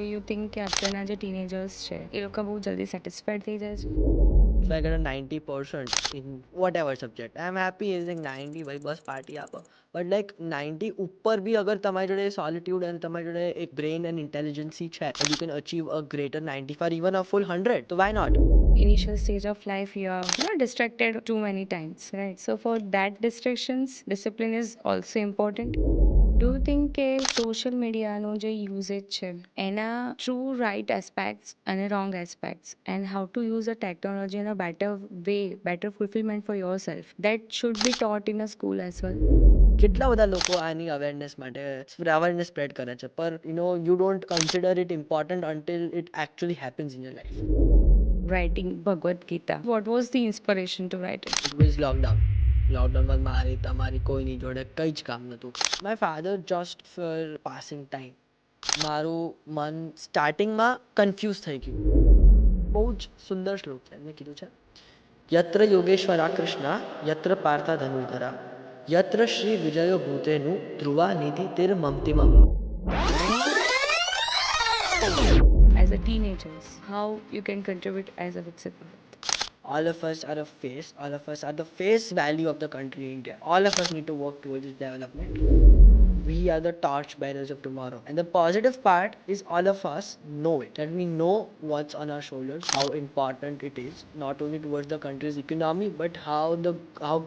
You think કે અત્યારના જે ટીનેજર્સ છે એ લોકો બહુ જલ્દી સેટિસ્ફાઈડ થઈ જાય છે? If I get a 90% in whatever subject, I'm happy is like 90 ભાઈ બસ પાર્ટી આપો. બટ લાઈક 90 ઉપર બી અગર તમારી જોડે સોલિટ્યુડ અને તમારી જોડે એક બ્રેન એન્ડ ઇન્ટેલિજન્સી છે, you can achieve a greater 95 even a full 100, તો why not? Initial stage of life you are distracted too many times, right? So for that distractions discipline is also important. Do you think કે social મીડિયાનો જે usage છે એના true right aspects અને wrong aspects and how to use a technology in a better way, better fulfilment for yourself, that should be taught in a school as well? કેટલા બધા લોકો આની awareness માટે awareness spread કરે છે, પર you don't consider it important until it actually happens in your life. Writing Bhagavad Gita, what was the inspiration to write it? It was લોકડાઉનમાં મારી તમારી કોઈની જોડે કંઈ જ કામ નહોતું. My father just four passing time મારું મન સ્ટાર્ટિંગમાં કન્ફ્યુઝ થઈ ગયું. બહુ જ સુંદર શ્લોક છે. એમને કીધું છે, યત્ર યોગેશ્વરા કૃષ્ણ યત્ર પાર્થા ધનુર્ધરા યત્ર શ્રી વિજયો ભૂતેનું ધ્રુવા નિધિ તિર મમતિમમ. As a teenagers, how you can contribute as a Viksit Bharat? All of us are a face, all of us are the face value of the country India. All of us need to work towards its development. We are the torch bearers of tomorrow. And the positive part is all of us know it. That we know what's on our shoulders, how important it is, not only towards the country's economy, but how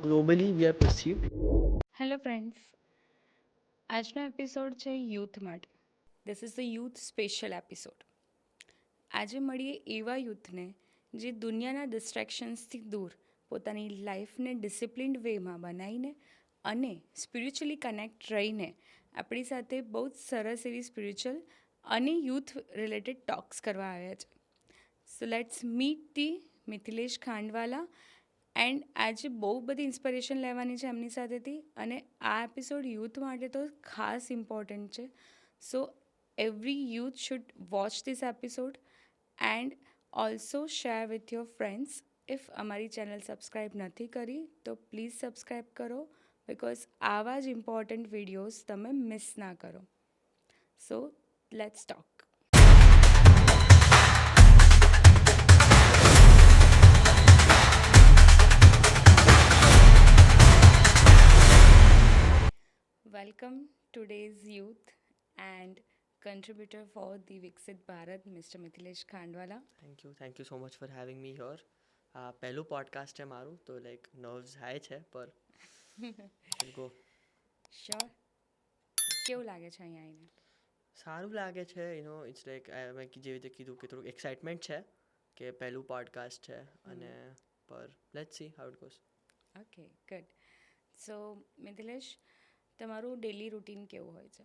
globally we are perceived. Hello friends, આજનો episode છે youth માટે. This is the youth special episode. આજે મળીએ એવા યુથને જે દુનિયાના ડિસ્ટ્રેક્શન્સથી દૂર પોતાની લાઈફને ડિસિપ્લિન્ડ વેમાં બનાવીને અને સ્પિરિચ્યુઅલી કનેક્ટ રહીને આપણી સાથે બહુ જ સરસ એવી સ્પિરિચ્યુઅલ અને યુથ રિલેટેડ ટોક્સ કરવા આવ્યા છે. So let's meet the Mithilesh Khandwala. And આજે બહુ બધી ઇન્સ્પિરેશન લેવાની છે એમની સાથેથી, અને આ એપિસોડ યુથ માટે તો ખાસ ઇમ્પોર્ટન્ટ છે. So every youth should watch this episode and also share with your friends. If અમારી ચેનલ સબસ્ક્રાઈબ નથી કરી તો પ્લીઝ સબસ્ક્રાઈબ કરો, બિકોઝ આવા જ ઇમ્પોર્ટન્ટ વિડીયોઝ તમે મિસ ના કરો. So let's talk. Welcome today's youth and contributor for the Viksit Bharat, Mr. Mithilesh Khandwala. Thank you so much for having me here. આ પહેલું પોડકાસ્ટ છે મારું, તો લાઈક નર્વ્સ હાઈ છે, પર ગો. શ્યોર. કેવું લાગે છે અહીંયા આવીને? સારું લાગે છે. ઇટ્સ લાઈક મેં જેવી રીતે કીધું કે થોડુંક એક્સાઇટમેન્ટ છે કે પહેલું પોડકાસ્ટ છે, અને પર let's see how it goes. Okay, good. So Mithilesh, તમારું ડેલી રૂટીન કેવું હોય છે?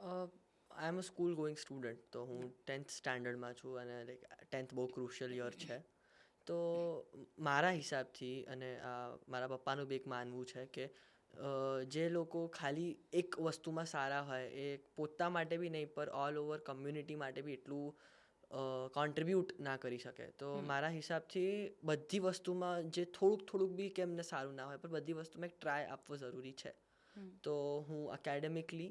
I am a school going student, તો હું 10th સ્ટાન્ડર્ડમાં છું, અને લાઈક 10th બહુ ક્રુશિયલ યર છે. તો મારા હિસાબથી, અને મારા પપ્પાનું બી એક માનવું છે કે જે લોકો ખાલી એક વસ્તુમાં સારા હોય એ પોતા માટે બી નહીં, પર ઓલ ઓવર કમ્યુનિટી માટે બી એટલું કોન્ટ્રીબ્યુટ ના કરી શકે. તો મારા હિસાબથી બધી વસ્તુમાં જે થોડુંક બી કેમને સારું ના હોય, પણ બધી વસ્તુમાં એક ટ્રાય આપવો જરૂરી છે. તો હું એકેડેમિકલી,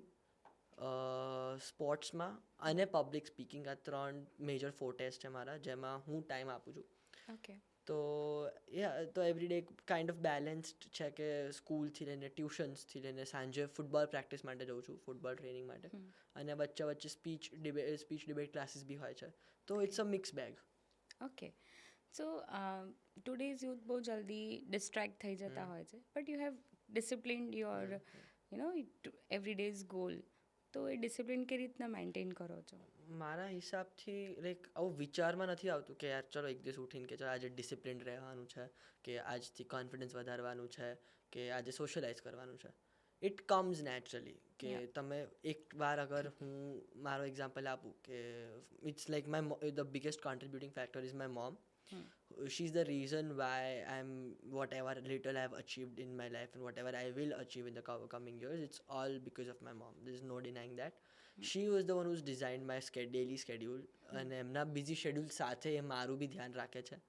સ્પોર્ટ્સમાં અને પબ્લિક સ્પીકિંગ, આ 3 મેજર ફોર્ટેસ છે મારા, જેમાં હું ટાઈમ આપું છું. ઓકે. તો તો એવરીડે કાઇન્ડ ઓફ બેલેન્સ્ડ છે કે સ્કૂલથી લઈને ટ્યુશન્સથી લઈને સાંજે ફૂટબોલ પ્રેક્ટિસ માટે જઉં છું, ફૂટબોલ ટ્રેનિંગ માટે, અને વચ્ચે સ્પીચ ડિબેટ ક્લાસીસ બી હોય છે. તો it's a mix bag. Okay. So today's youth બહુ જલ્દી ડિસ્ટ્રેક્ટ થઈ જતા હોય છે, but you have disciplined your everyday's goal. તો એ ડિસિપ્લિન કેવી રીતના મેન્ટેન કરો છો? મારા હિસાબથી લાઈક આવું વિચારમાં નથી આવતું કે યાર ચલો એક દિવસ ઉઠીને કે ચાલો આજે ડિસિપ્લિન રહેવાનું છે, કે આજથી કોન્ફિડન્સ વધારવાનું છે, કે આજે સોશિયલાઇઝ કરવાનું છે. ઇટ કમ્સ નેચરલી કે તમે એકવાર, અગર હું મારો એક્ઝામ્પલ આપું કે it's like the biggest contributing factor is my mom. She's the reason why I'm whatever little I've achieved in my life and whatever I will achieve in the coming years, it's all because of my mom. There's no denying that. She was the one who's designed my daily schedule, અને એમના busy schedule સાથે એ મારું બી ધ્યાન રાખે છે.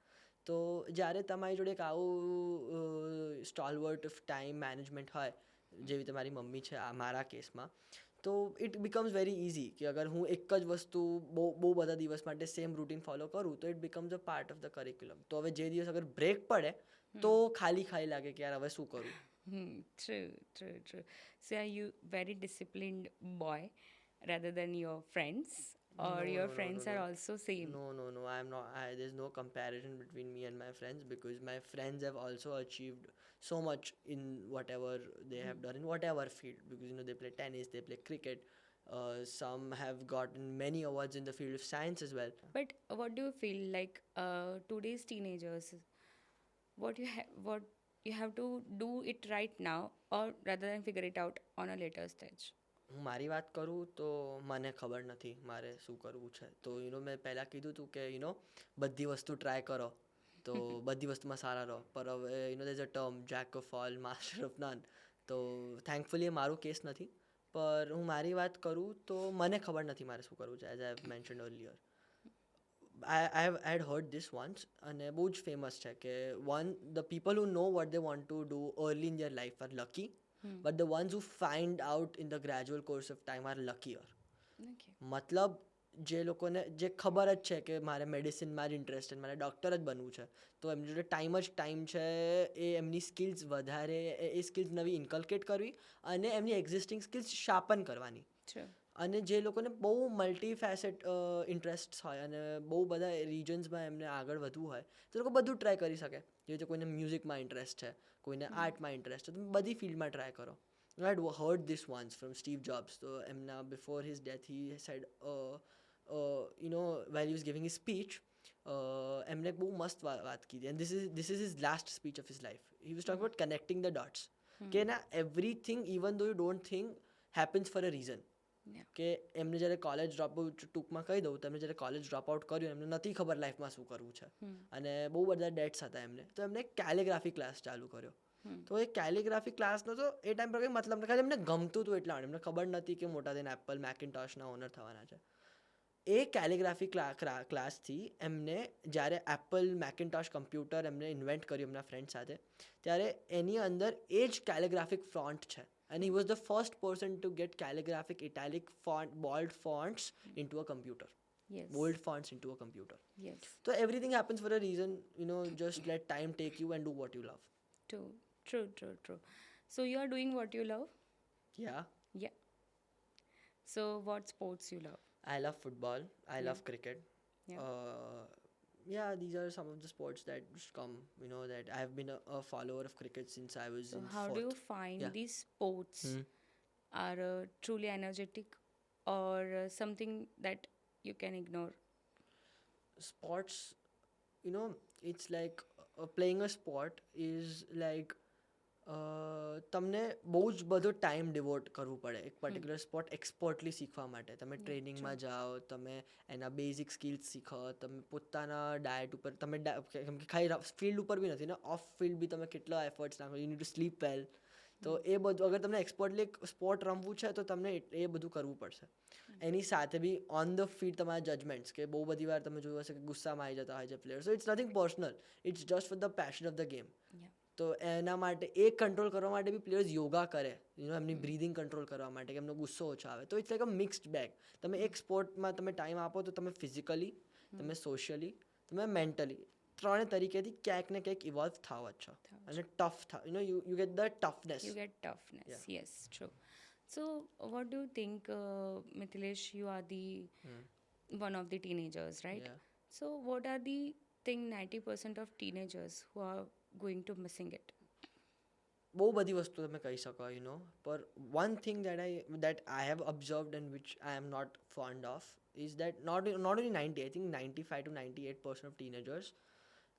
તો જ્યારે તમારી જોડે એક આવું સ્ટોલવર્ટ ઓફ ટાઈમ મેનેજમેન્ટ હોય, જેવી તમારી મમ્મી છે આ મારા કેસમાં, તો ઇટ બિકમ્સ વેરી ઇઝી કે અગર હું એક જ વસ્તુ બહુ બધા દિવસ માટે સેમ રૂટીન ફોલો કરું તો it becomes a part of the curriculum. તો હવે જે દિવસ અગર બ્રેક પડે તો ખાલી લાગે કે યાર હવે શું કરું. True. So are you very disciplined boy rather than your friends, or No, your no, no, no, friends are no. also same? No. I'm not. There's no comparison between me and my friends because my friends have also achieved so much in whatever they have done in whatever field. Because they play tennis, they play cricket. Some have gotten many awards in the field of science as well. But what do you feel like today's teenagers? What you have to do it right now, or rather than figure it out on a later stage? હું મારી વાત કરું તો મને ખબર નથી મારે શું કરવું છે. તો મેં પહેલાં કીધું હતું કે બધી વસ્તુ ટ્રાય કરો તો બધી વસ્તુમાં સારા રહો. પર હવે days a term Jack of all master of none. તો થેન્કફુલી એ મારું કેસ નથી. પર હું મારી વાત કરું તો મને ખબર નથી મારે શું કરવું છે. As I have mention earlier, I had heard this once અને બહુ જ ફેમસ છે કે the people who know what they want to do early in their life are lucky, but the ones who find out in the gradual course of time are luckier. Okay. મતલબ જે લોકોને જે ખબર જ છે કે મારે મેડિસિનમાં જ ઇન્ટરેસ્ટ છે, મારે ડૉક્ટર જ બનવું છે, તો એમની જોડે ટાઈમ છે એ એમની સ્કિલ્સ વધારે એ સ્કિલ્સ નવી ઇન્કલ્કેટ કરવી અને એમની એક્ઝિસ્ટિંગ સ્કિલ્સ શાર્પન કરવાની. True. અને જે લોકોને બહુ મલ્ટીફેસેટ ઇન્ટરેસ્ટ હોય અને બહુ બધા રિજન્સમાં એમને આગળ વધવું હોય તો લોકો બધું ટ્રાય કરી શકે. જે રીતે કોઈને મ્યુઝિકમાં ઇન્ટરેસ્ટ છે, કોઈને આર્ટમાં ઇન્ટરેસ્ટ છે, તમે બધી ફિલ્ડમાં ટ્રાય કરો. I had heard this once from Steve Jobs. તો એમના before his death he said while he was giving his speech, એમને બહુ મસ્ત વાત કીધી. and this is his last speech of his life. He was talking about connecting the dots. કે ના everything even though you don't think happens for a reason. Yeah. કે એમને જ્યારે કોલેજ ડ્રોપઆઉટ, ટૂંકમાં કહી દઉં તો એમને જ્યારે કોલેજ ડ્રોપઆઉટ કર્યું એમને નથી ખબર લાઈફમાં શું કરવું છે અને બહુ બધા ડેટ્સ હતા એમને, તો એમને કેલિગ્રાફી ક્લાસ ચાલુ કર્યો. તો એ કેલિગ્રાફી ક્લાસનો તો એ ટાઈમ પર કંઈ મતલબ નથી, ખાલી એમને ગમતું હતું એટલા માટે. એમને ખબર નથી કે મોટા થઈને એપલ મેકિન્ટોશના ઓનર થવાના છે. એ કેલિગ્રાફી ક્લાસથી એમને જ્યારે એપલ મેકિન્ટોશ કમ્પ્યુટર એમને ઇન્વેન્ટ કર્યું એમના ફ્રેન્ડ સાથે, ત્યારે એની અંદર એ જ કેલિગ્રાફિક ફોન્ટ છે. And he was the first person to get calligraphic italic font, bold fonts into a computer. Yes. Bold fonts into a computer. Yes. So everything happens for a reason. Just let time take you and do what you love. True. So you are doing what you love? Yeah. Yeah. So what sports you love? I love football. I love cricket. Yeah. These are some of the sports that just come. That I have been a follower of cricket since I was So in how fourth. do you find Yeah. these sports are truly energetic, or something that you can ignore? Sports, it's like playing a sport is like તમને બહુ જ બધો time devote કરવું પડે એક particular sport એક્સપર્ટલી શીખવા માટે. તમે ટ્રેનિંગમાં જાઓ, તમે એના બેઝિક સ્કિલ્સ શીખો, તમે પોતાના ડાયટ ઉપર તમે કેમ કે ખાલી ફિલ્ડ ઉપર બી નથી ને, ઓફ ફિલ્ડ બી તમે કેટલા એફર્ટ્સ નાખો. યુ નીડ ટુ સ્લીપ વેલ. તો એ બધું અગર તમને એક્સપર્ટલી સ્પોર્ટ રમવું છે તો તમને એ બધું કરવું પડશે. એની સાથે બી ઓન ધ ફિલ્ડ તમારા જજમેન્ટ્સ, કે બહુ બધી વાર તમે જોયું હશે કે ગુસ્સામાં આવી જતા હોય છે player. So it's nothing personal, it's just for the passion of the game. Yeah. તો એના માટે એ કંટ્રોલ કરવા માટે બી પ્લેયર્સ યોગા કરે, એમની બ્રીધિંગ કંટ્રોલ કરવા માટે, કે એમનો ગુસ્સો ઓછો આવે. તો it's like a mixed bag. તમે એક સ્પોર્ટમાં તમે ટાઈમ આપો તો તમે ફિઝિકલી, તમે સોશિયલી, તમે મેન્ટલી, ત્રણે તરીકેથી ક્યાંક ને ક્યાંક ઇવોલ્વ થાવ જ છો. અને ટફ થાવ, you get the toughness. You get toughness. Yes, true. So what do you think, Mithilesh, you are the one of the teenagers, right? Yeah. So what are the thing 90% of teenagers who are going to missing it? બહુ બધી વસ્તુ તમે કહી શકો, પર one thing that I have observed and which I am not fond of is that not only 90, I think 95 to 98% of teenagers,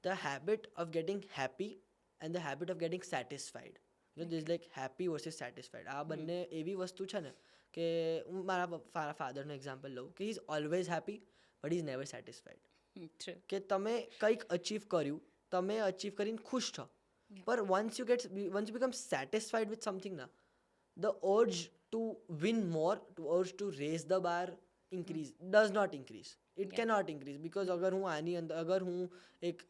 the habit of getting happy and the habit of getting satisfied. There's like happy versus satisfied. આ બંને એવી વસ્તુ છે ને કે હું મારા ફાધરનું example લઉં કે he is always happy but he is never satisfied. True. કે તમે કંઈક અચીવ કર્યું, તમે અચીવ કરીને ખુશ છો, but once you become satisfied with something, the urge to win more, to urge to raise the bar does not increase. It cannot increase because अगर હું એક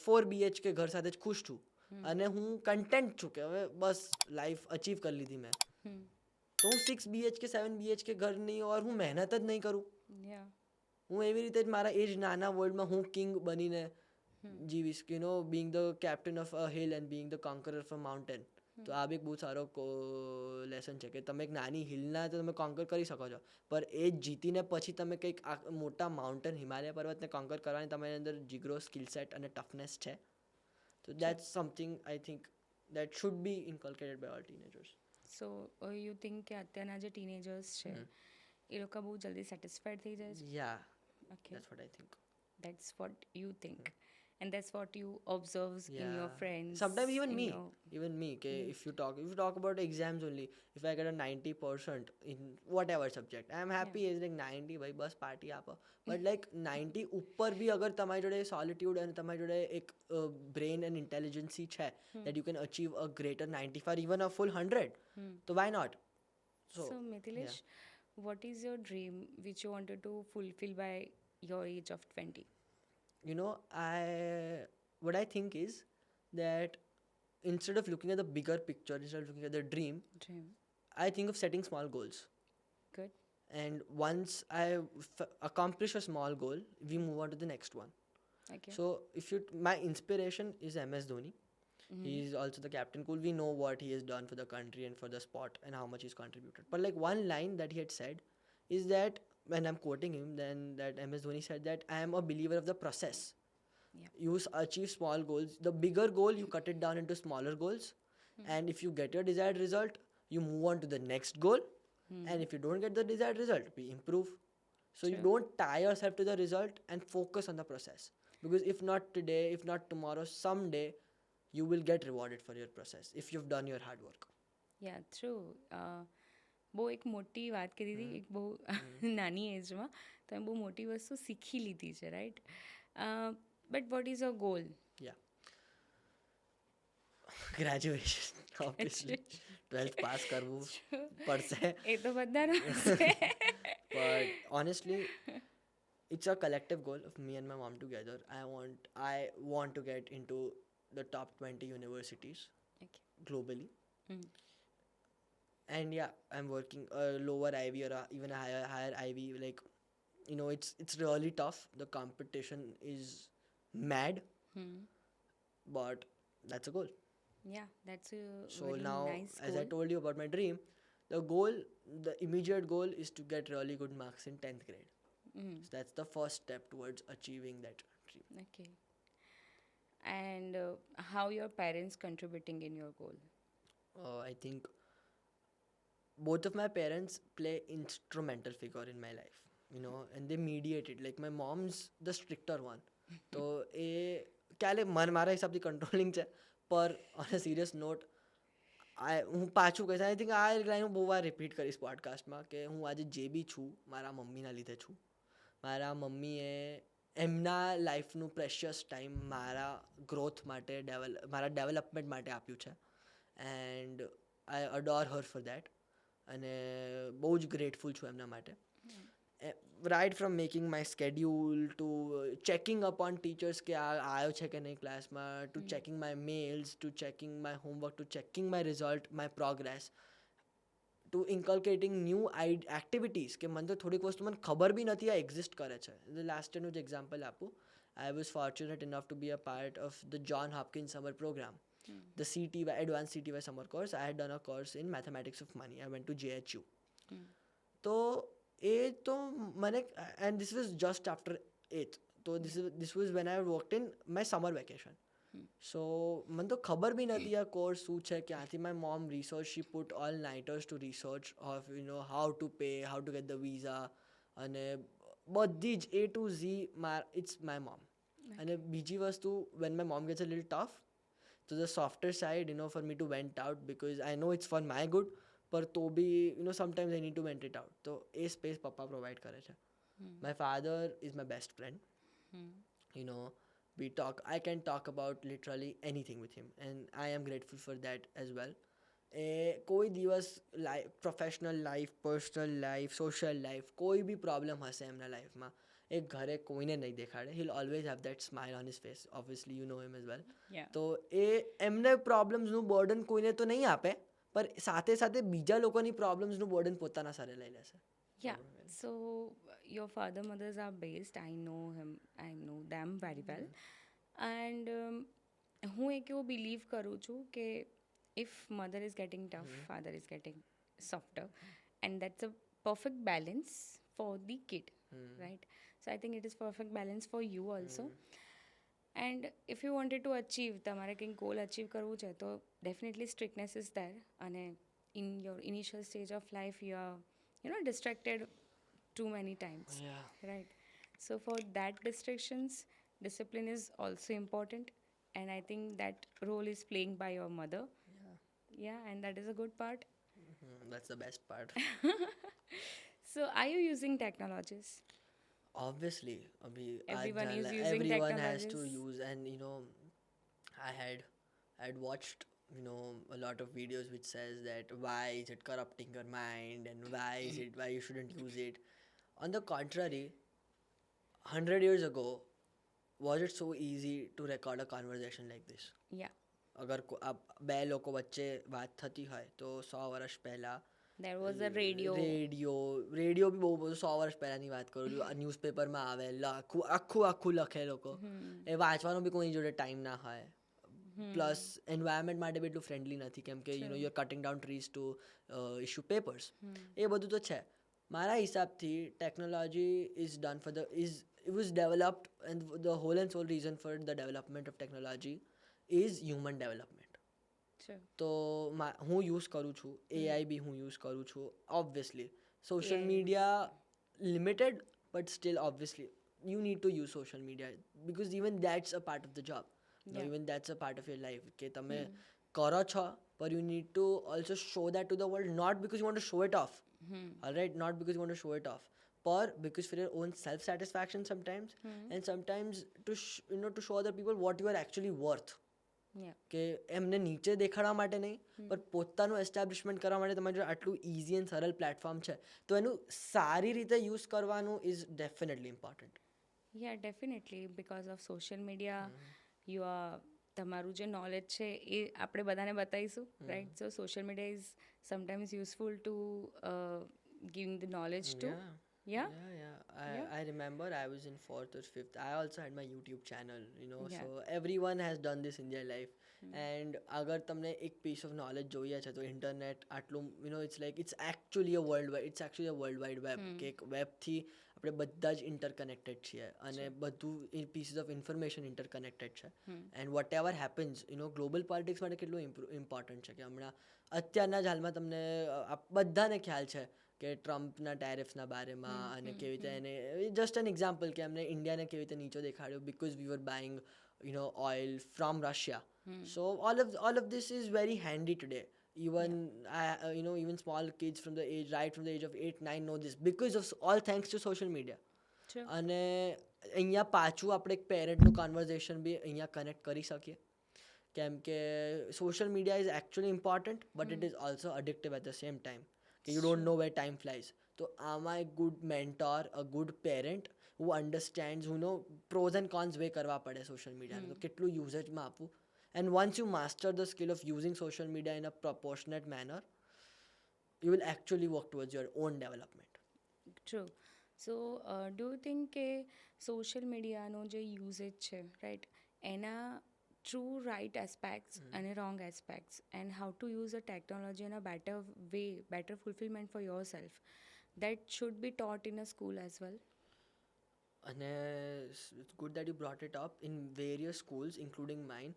4 BHK ઘર સાથે જ ખુશ છું અને હું કન્ટેન્ટ છું કે હવે બસ લાઈફ અચીવ કરી લીધી મેં, તો હું 6 BHK 7 BHK ઘર નહીં ઓર હું મહેનત જ નહીં કરું. યા હું એવી રીતે જ મારા એ જ નાના વર્લ્ડમાં હું કિંગ બનીને જીવીશ, you know, being the captain of a hill and being the conqueror of a mountain. તો આ બી એક બહુ સારો લેસન છે કે તમે એક નાની હિલના તો તમે કોન્કર કરી શકો છો, પણ એ જ જીતીને પછી તમે કંઈક મોટા માઉન્ટેન હિમાલય પર્વતને કોન્કર કરવાની તમારી અંદર જીગરો, સ્કિલ સેટ અને ટફનેસ છે. તો that's something I think that should be inculcated by all teenagers. So you think કે અત્યારના જે ટીનેજર્સ છે એ લોકો બહુ જલ્દી સેટિસ્ફાઈડ થઈ જાય છે. Yeah, okay, that's what I think. that's what you think and that's what you observe in your friends. Sometimes even in me, your- okay, if you talk about exams only, if I get a 90% in whatever subject, I am happy. It's like 90 ભાઈ બસ party આપો. But like 90 ઉપર બી અગર તમારી જોડે સોલિટ્યુડ અને તમારી જોડે એક બ્રેન એન્ડ ઇન્ટેલિજન્સી છે that you can achieve a greater 95, even a full 100, તો why not? So Mithilesh, what is your dream which you wanted to fulfill by your age of 20? You know, what I think is that instead of looking at the bigger picture, instead of looking at the dream, I think of setting small goals. Good. And once I accomplish a small goal, we move on to the next one. Okay. So my inspiration is MS Dhoni. He is also the captain. Cool. We know what he has done for the country and for the sport and how much he's contributed. But like one line that he had said is that, when I'm quoting him, then that MS Dhoni said that I am a believer of the process. Yeah. You achieve small goals. The bigger goal, you cut it down into smaller goals. And if you get your desired result, you move on to the next goal. And if you don't get the desired result, we improve. So you don't tie yourself to the result and focus on the process. Because if not today, if not tomorrow, someday you will get rewarded for your process if you've done your hard work. Yeah, true. બહુ એક મોટી વાત કરી હતી, એક બહુ નાની એજમાં તમે બહુ મોટી વસ્તુ શીખી લીધી છે, right? But what is your goal? Yeah. Graduation, obviously. 12th pass કરવું પડશે. એ તો બધાનો હશે. But honestly, it's a collective goal of me and my mom together. I want to get into the top 20 universities Okay. globally. And yeah, I'm working a lower Ivy or even a higher Ivy. Like, you know, it's really tough. The competition is mad, but that's a goal. Yeah, that's a So very now, nice as I goal. told you about my dream, the immediate goal is to get really good marks in 10th grade. So that's the first step towards achieving that dream. Okay. And how your parents contributing in your goal? I think both of my parents play instrumental figure in my life, you know, and they mediate it. Like my mom's the stricter one. તો એ ક્યારે મારા હિસાબથી controlling છે, પર on a serious note હું પાછું કહીશ, I think આ લાઈન હું બહુ વાર રિપીટ કરીશ પોડકાસ્ટમાં, કે હું આજે જે બી છું મારા મમ્મીના લીધે છું. મારા મમ્મીએ એમના લાઈફનું પ્રેશિયસ ટાઈમ મારા ગ્રોથ માટે, મારા ડેવલપમેન્ટ માટે આપ્યું છે. And I adore her for that. અને બહુ જ ગ્રેટફુલ છું એમના માટે. Right from making my schedule to checking up on teachers કે આ આવ્યો છે કે નહીં ક્લાસમાં, to checking my mails, to checking my homework, to checking my result, my progress, to inculcating new activities કે મને તો થોડીક વસ્તુ મને ખબર બી નથી આ એક્ઝિસ્ટ કરે છે. લાસ્ટ યરનું જ એક્ઝામ્પલ આપું, I was fortunate enough to be a part of the John Hopkins summer programme. The CTY, advanced CTY summer course. I had done a course in mathematics of money. I went to JHU. તો એ તો મને, and this was just after 8th. તો this was when I worked in my summer vacation. So મને તો ખબર બી નથી આ course શું છે, ક્યાંથી. my mom researched, she put all nighters to research of, you know, how to pay, how to get the visa, અને બધી જ A to Z it's my mom. અને બીજી વસ્તુ, when my mom gets a little tough, to the softer side, you know, for me to vent out, because I know it's for my good, पर तो भी, you know, sometimes I need to vent it out. तो એ space પપ્પા provide કરે છે. My father is my best friend. You know, I can talk about literally anything with him, and I am grateful for that as well. કોઈ દિવસ professional life, personal life, social life, કોઈ બી problem હશે એમના લાઈફમાં, એ ઘરે કોઈને નહીં દેખાડે. he'll always have that smile on his face. Obviously you know him as well. Yeah. તો એ એમને પ્રોબ્લેમ્સનું બર્ડન કોઈને તો નહીં આપે, પણ સાથે સાથે બીજા લોકોની પ્રોબ્લેમ્સનું બર્ડન પોતાના સાથે લઈ લેશે. Yeah. So your father mothers are based. I know him. I know them very well. And હું એક એવું બિલીવ કરું છું કે if mother is getting tough, father is getting softer, and that's a perfect balance for the kid, right? So I think it is perfect balance for you also. And if you wanted to achieve, તમારે કંઈક goal achieve કરવું છે તો definitely સ્ટ્રિક્ટનેસ is there. અને in your initial stage of life you are distracted too many times, Yeah. right? So for that distractions, discipline is also important, and I think that role is playing by your mother. Yeah, and that is a good part. That's the best part. So are you using technologies? Obviously, अभी Everyone आज is जाला- using everyone has to technologies. use, and I had watched a lot of videos which says that why is it corrupting your mind and why you shouldn't use it. On the contrary, 100 years ago, was it so easy to record a conversation like this? Yeah, અગર બે લોકો વચ્ચે વાત થતી હોય તો 100 વર્ષ પહેલા there was a radio. Radio બી બહુ બધું 100 વર્ષ પહેલાની વાત કરું છું. ન્યૂઝપેપરમાં આવે આખું લખે લોકો, એ વાંચવાનો બી કોઈ જોડે ટાઈમ ના હોય. પ્લસ એન્વાયરમેન્ટ માટે બી એટલું ફ્રેન્ડલી નથી, કેમ કે you are cutting down trees to issue papers. એ બધું તો છે. મારા હિસાબથી technology is done for it was developed, and the whole and sole reason for the development of technology is human development. Sure. તો હું યુઝ કરું છું, એઆઈ બી હું યુઝ કરું છું. Obviously social AI media limited, but still obviously you need to use social media, because even that's a part of the job. Yeah. Even that's a part of your life કે તમે કરો છો, but you need to also show that to the world, not because you want to show it off. All right, not because you want to show it off, but because for your own self satisfaction sometimes, and sometimes to show other people what you are actually worth. Yeah. કે એમને નીચે દેખાડવા માટે નહીં, પણ પોતાનું establishment કરવા માટે તમારી જોડે આટલું ઇઝી એન્ડ સરળ પ્લેટફોર્મ છે, તો એનું સારી રીતે યુઝ કરવાનું is definitely important. Yeah, definitely. Because of social media, you are તમારું જે નોલેજ છે એ આપણે બધાને બતાવીશું, right? So social media is sometimes useful to giving the knowledge too. Yeah? I remember I was in 4th or 5th. I also had my YouTube channel, Yeah. so everyone has done this in their life. And અગર તમને એક piece of knowledge જોઈએ છે તો internet આટલું it's actually a world wide web, કે એક વેબથી આપણે બધા જ ઇન્ટરકનેક્ટેડ છીએ, અને બધું પીસીસ ઓફ ઇન્ફોર્મેશન ઇન્ટરકનેક્ટેડ છે. એન્ડ વટ એવર હેપન્સ, ગ્લોબલ પોલિટિક્સ માટે કેટલું ઇમ્પોર્ટન્ટ છે કે હમણાં અત્યારના જ હાલમાં તમને બધાને ખ્યાલ છે કે ટ્રમ્પના ટેરિફ્સના બારેમાં, અને કેવી રીતે એને જસ્ટ એન એક્ઝામ્પલ કે એમને ઇન્ડિયાને કેવી રીતે નીચો દેખાડ્યો because we were buying oil from Russia. So all of this is very handy today. Even even small kids from the age of 8-9 know this because of all thanks to social media. True. અને અહીંયા પાછું આપણે એક પેરેન્ટનું conversion બી અહીંયા connect કરી શકીએ, કેમ કે social media is actually important, but it is also addictive at the same time, કે you don't know where time flies. તો આમાં એક good mentor, a good parent who understands pros and cons weigh કરવા પડે social મીડિયાનું, તો કેટલું યુઝેજમાં આપવું. And once you master the skill of using social media in a proportionate manner, you will actually work towards your own development. True. So do you think કે social મીડિયાનો જે usage છે, right, એના true right aspects અને wrong aspects, and how to use a technology in a better way, better fulfilment for yourself, that should be taught in a school as well? And it's good that you brought it up. In various schools, including mine,